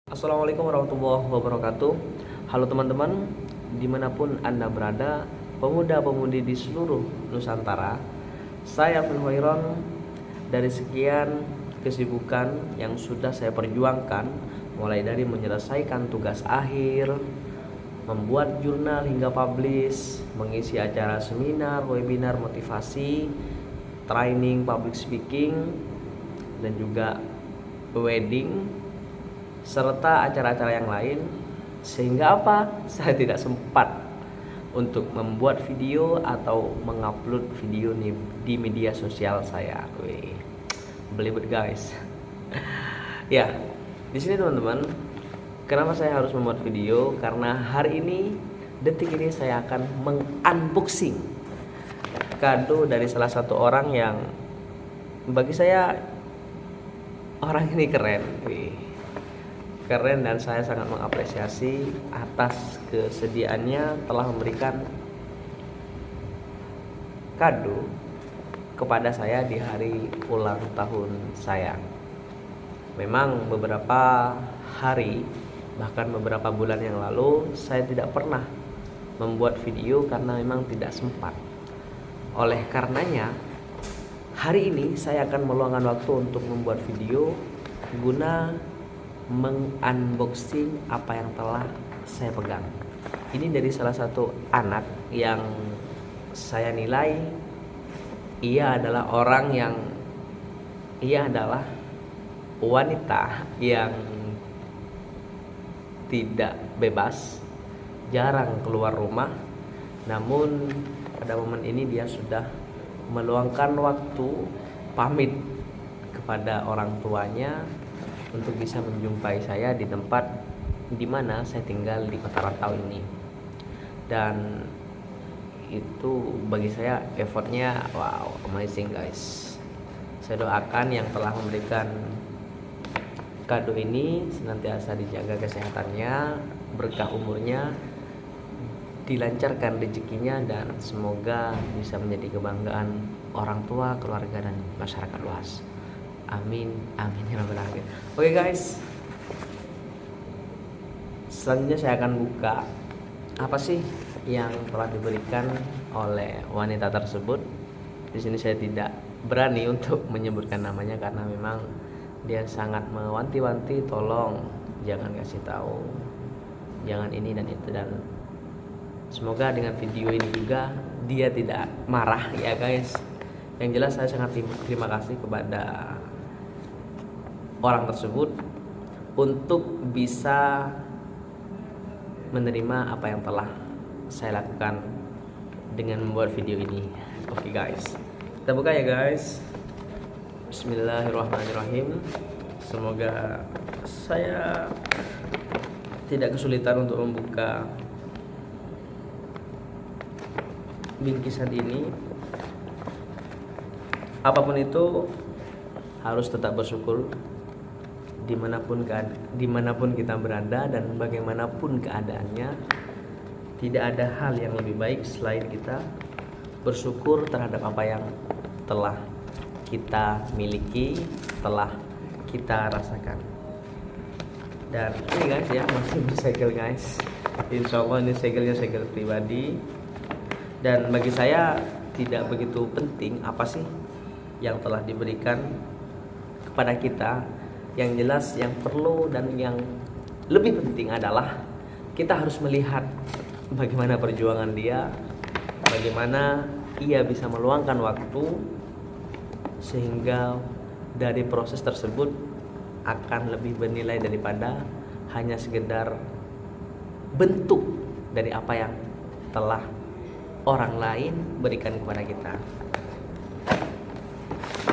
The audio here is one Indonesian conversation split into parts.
Assalamualaikum warahmatullahi wabarakatuh. Halo teman-teman, dimanapun Anda berada, pemuda-pemudi di seluruh Nusantara. Saya Alvin Hoiron. Dari sekian kesibukan yang sudah saya perjuangkan, mulai dari menyelesaikan tugas akhir, membuat jurnal hingga publish, mengisi acara seminar, webinar motivasi, training public speaking, dan juga wedding, serta acara-acara yang lain, sehingga saya tidak sempat untuk membuat video atau mengupload video di media sosial saya. Wih, belibet guys. Ya, di sini teman-teman, kenapa saya harus membuat video? Karena hari ini, detik ini saya akan mengunboxing kado dari salah satu orang yang bagi saya orang ini keren. Wih, keren, dan saya sangat mengapresiasi atas kesediaannya telah memberikan kado kepada saya di hari ulang tahun saya. Memang beberapa hari, bahkan beberapa bulan yang lalu, saya tidak pernah membuat video karena memang tidak sempat. Oleh karenanya, hari ini saya akan meluangkan waktu untuk membuat video guna mengunboxing apa yang telah saya pegang. Ini dari salah satu anak yang saya nilai ia adalah wanita yang tidak bebas, jarang keluar rumah. Namun pada momen ini dia sudah meluangkan waktu pamit kepada orang tuanya untuk bisa menjumpai saya di tempat di mana saya tinggal di Kota Rantau ini. Dan itu bagi saya effortnya wow, amazing guys. Saya doakan yang telah memberikan kado ini senantiasa dijaga kesehatannya, berkah umurnya, dilancarkan rezekinya, dan semoga bisa menjadi kebanggaan orang tua, keluarga, dan masyarakat luas. Amin, amin ya rabbal alamin. Oke guys, selanjutnya saya akan buka apa sih yang telah diberikan oleh wanita tersebut. Di sini saya tidak berani untuk menyebutkan namanya karena memang dia sangat mewanti-wanti, tolong jangan kasih tahu, jangan ini dan itu, dan semoga dengan video ini juga dia tidak marah ya guys. Yang jelas saya sangat terima kasih kepada orang tersebut untuk bisa menerima apa yang telah saya lakukan dengan membuat video ini. Oke guys, kita buka ya guys. Bismillahirrahmanirrahim. Semoga saya tidak kesulitan untuk membuka bingkisan ini. Apapun itu, harus tetap bersyukur dimanapun kita berada dan bagaimanapun keadaannya. Tidak ada hal yang lebih baik selain kita bersyukur terhadap apa yang telah kita miliki, telah kita rasakan. Dan ini guys ya, masih bersegel guys. Insya Allah ini segelnya segel pribadi, dan bagi saya tidak begitu penting apa sih yang telah diberikan kepada kita. Yang jelas yang perlu dan yang lebih penting adalah kita harus melihat bagaimana perjuangan dia, bagaimana ia bisa meluangkan waktu, sehingga dari proses tersebut akan lebih bernilai daripada hanya sekedar bentuk dari apa yang telah orang lain berikan kepada kita.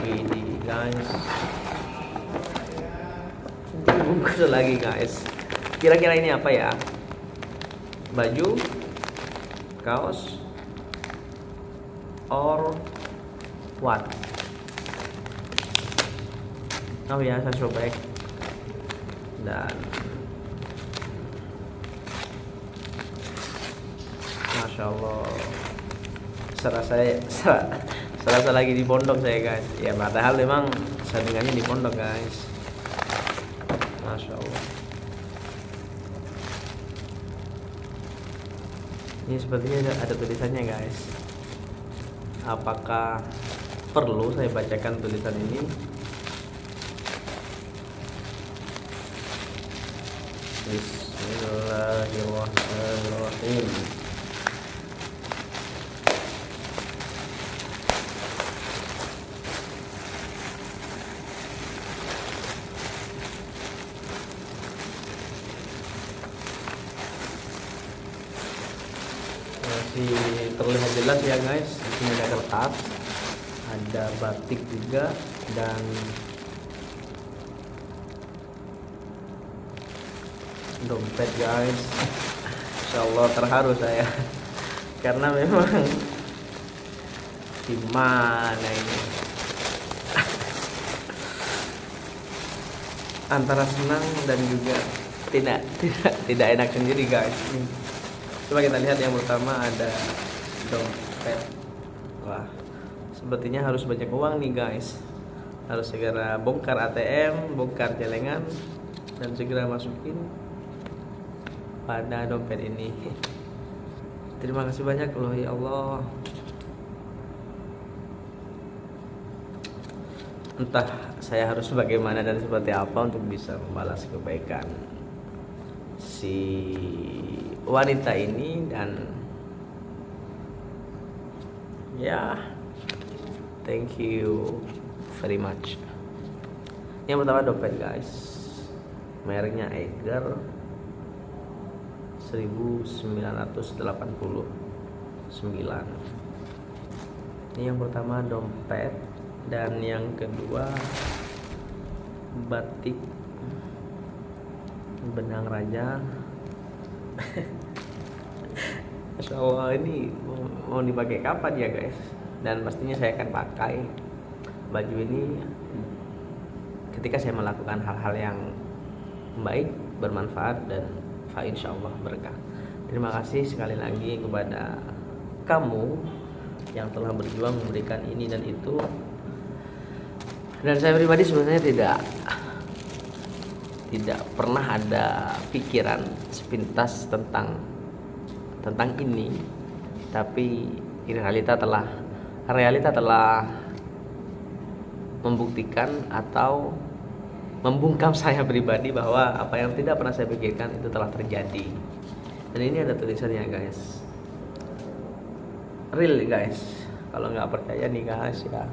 Ini guys, bungkus lagi guys. Kira-kira ini apa ya? Baju, kaos, or what? Oh ya, saya sobek. Dan Masya Allah, serasa lagi di pondok saya guys. Ya padahal memang sandingannya di pondok guys. Masya Allah. Ini sepertinya ada tulisannya guys. Apakah perlu saya bacakan tulisan ini? Bismillahirrahmanirrahim. Masih terlihat jelas ya guys. Di sini ada kertas, ada batik juga, dan dompet guys. Insya Allah terharu saya karena memang di mana ini antara senang dan juga tidak enak sendiri guys. Coba kita lihat yang pertama ada dompet. Wah, sepertinya harus banyak uang nih guys. Harus segera bongkar ATM, bongkar celengan, dan segera masukin pada dompet ini. Terima kasih banyak loh ya Allah. Entah saya harus bagaimana dan seperti apa untuk bisa membalas kebaikan si wanita ini, dan ya, thank you very much. Yang pertama dompet guys, mereknya Eiger 1989. Ini yang pertama dompet, dan yang kedua batik benang raja. Masya Allah, ini mau dipakai kapan ya guys? Dan pastinya saya akan pakai baju ini ketika saya melakukan hal-hal yang baik, bermanfaat, dan insya Allah berkah. Terima kasih sekali lagi kepada kamu yang telah berjuang memberikan ini dan itu. Dan saya pribadi sebenarnya tidak pernah ada pikiran sepintas tentang ini, tapi realita telah membuktikan atau membungkam saya pribadi bahwa apa yang tidak pernah saya pikirkan itu telah terjadi. Dan ini ada tulisannya guys, real guys. Kalau nggak percaya nih guys ya.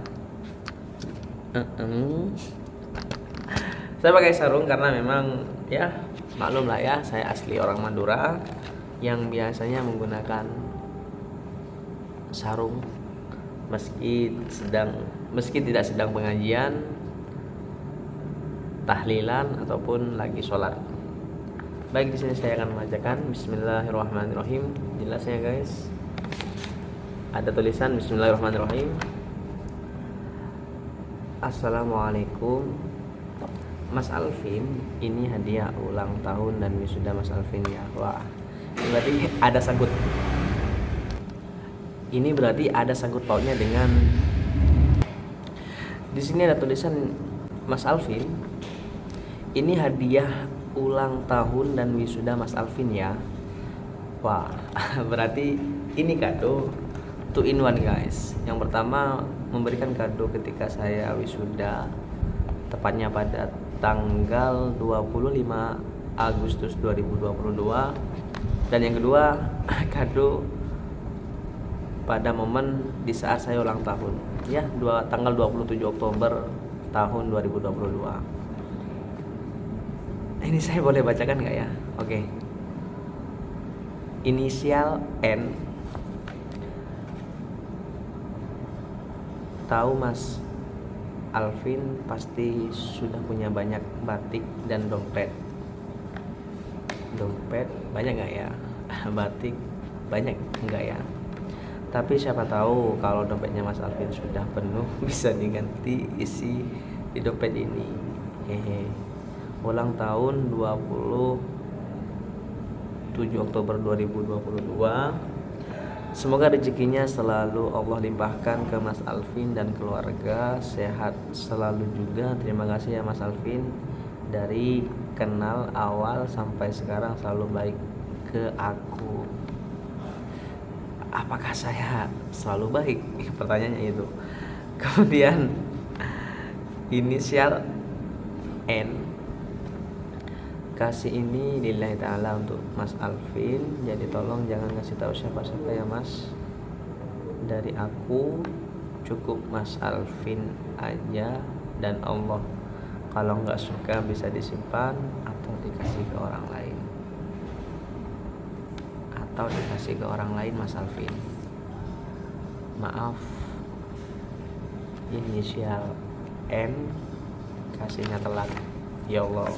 Saya pakai sarung karena memang ya maklum lah ya, saya asli orang Madura yang biasanya menggunakan sarung meski tidak sedang pengajian, tahlilan, ataupun lagi sholat. Baik, di sini saya akan membacakan Bismillahirrahmanirrahim. Jelasnya guys, ada tulisan Bismillahirrahmanirrahim. Assalamualaikum Mas Alvin, ini hadiah ulang tahun dan wisuda Mas Alvin ya. Wah, ini berarti ada sangkut pautnya dengan, di sini ada tulisan Mas Alvin, ini hadiah ulang tahun dan wisuda Mas Alvin ya. Wah, berarti ini kado 2 in 1 guys. Yang pertama memberikan kado ketika saya wisuda, tepatnya pada tanggal 25 Agustus 2022. Dan yang kedua kado pada momen di saat saya ulang tahun ya, tanggal 27 Oktober tahun 2022. Ini saya boleh bacakan nggak ya? Oke. Inisial N. Tahu Mas Alvin pasti sudah punya banyak batik dan dompet. Dompet banyak nggak ya? Batik banyak nggak ya? Tapi siapa tahu kalau dompetnya Mas Alvin sudah penuh, bisa diganti isi di dompet ini. Hehe. Ulang tahun 27 Oktober 2022. Semoga rezekinya selalu Allah limpahkan ke Mas Alvin dan keluarga, sehat selalu juga. Terima kasih ya Mas Alvin, dari kenal awal sampai sekarang selalu baik ke aku. apakah saya selalu baik? Pertanyaannya itu. Kemudian inisial N, kasih ini lillahi ta'ala untuk Mas Alvin, jadi tolong jangan ngasih tahu siapa-siapa ya Mas, dari aku cukup Mas Alvin aja dan Allah, kalau nggak suka bisa disimpan atau dikasih ke orang lain, Mas Alvin. Maaf, inisial N, kasihnya telat ya Allah.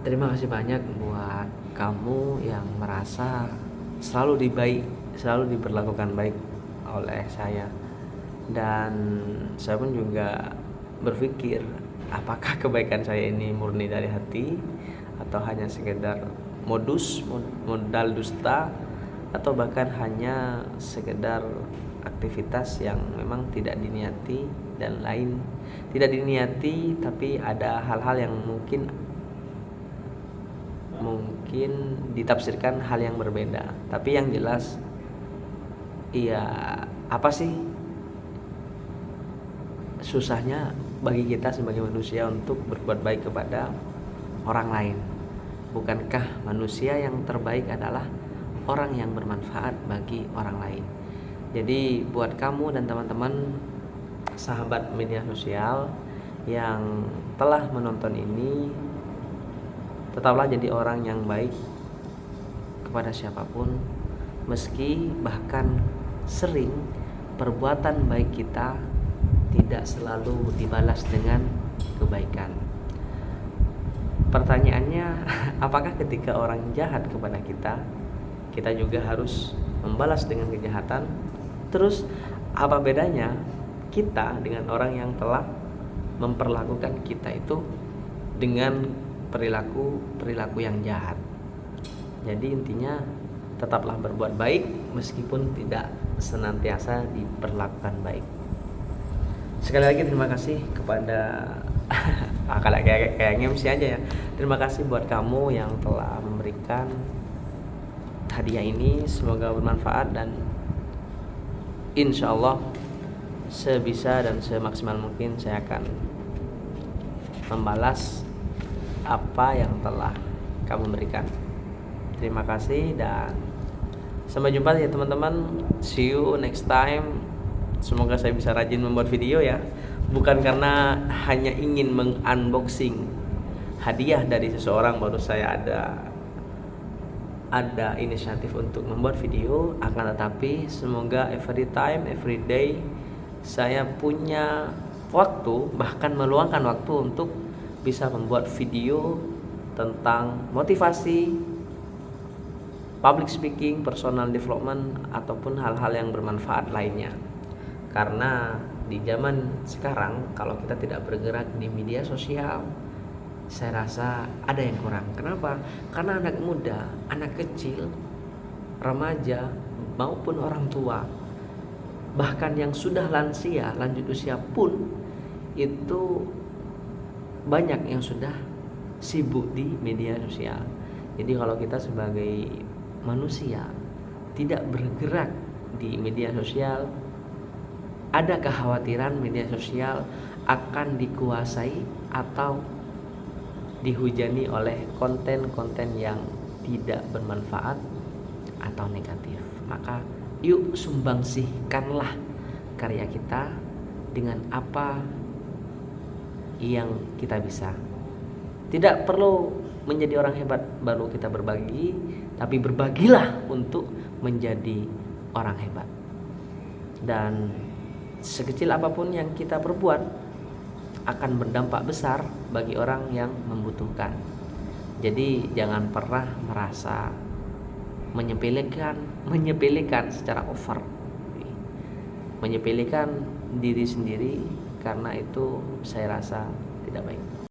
Terima kasih banyak buat kamu yang merasa selalu diperlakukan baik oleh saya, dan saya pun juga berpikir apakah kebaikan saya ini murni dari hati atau hanya sekedar modal dusta, atau bahkan hanya sekedar aktivitas yang memang tidak diniati tapi ada hal-hal yang mungkin ditafsirkan hal yang berbeda. Tapi yang jelas, iya, apa sih susahnya bagi kita sebagai manusia untuk berbuat baik kepada orang lain? Bukankah manusia yang terbaik adalah orang yang bermanfaat bagi orang lain? Jadi buat kamu dan teman-teman sahabat media sosial yang telah menonton ini, tetaplah jadi orang yang baik kepada siapapun, meski bahkan sering perbuatan baik kita tidak selalu dibalas dengan kebaikan. Pertanyaannya, apakah ketika orang jahat kepada kita, kita juga harus membalas dengan kejahatan? Terus apa bedanya kita dengan orang yang telah memperlakukan kita itu dengan perilaku yang jahat? Jadi intinya, tetaplah berbuat baik meskipun tidak senantiasa diperlakukan baik. Sekali lagi terima kasih kepada kayak MC aja ya. Terima kasih buat kamu yang telah memberikan hadiah ini, semoga bermanfaat dan insya Allah sebisa dan semaksimal mungkin saya akan membalas apa yang telah kamu berikan. Terima kasih dan sampai jumpa ya teman-teman. See you next time. Semoga saya bisa rajin membuat video ya. Bukan karena hanya ingin mengunboxing hadiah dari seseorang baru saya ada inisiatif untuk membuat video, akan tetapi semoga every time, every day saya punya waktu, bahkan meluangkan waktu untuk bisa membuat video tentang motivasi, public speaking, personal development, ataupun hal-hal yang bermanfaat lainnya. Karena di zaman sekarang kalau kita tidak bergerak di media sosial, saya rasa ada yang kurang. Kenapa? Karena anak muda, anak kecil, remaja maupun orang tua, bahkan yang sudah lansia, lanjut usia pun itu banyak yang sudah sibuk di media sosial. Jadi kalau kita sebagai manusia tidak bergerak di media sosial, ada kekhawatiran media sosial akan dikuasai atau dihujani oleh konten-konten yang tidak bermanfaat atau negatif. Maka yuk sumbangsihkanlah karya kita dengan apa yang kita bisa. Tidak perlu menjadi orang hebat baru kita berbagi, tapi berbagilah untuk menjadi orang hebat. Dan sekecil apapun yang kita perbuat akan berdampak besar bagi orang yang membutuhkan. Jadi jangan pernah merasa menyepelekan secara over, menyepelekan diri sendiri, karena itu saya rasa tidak baik.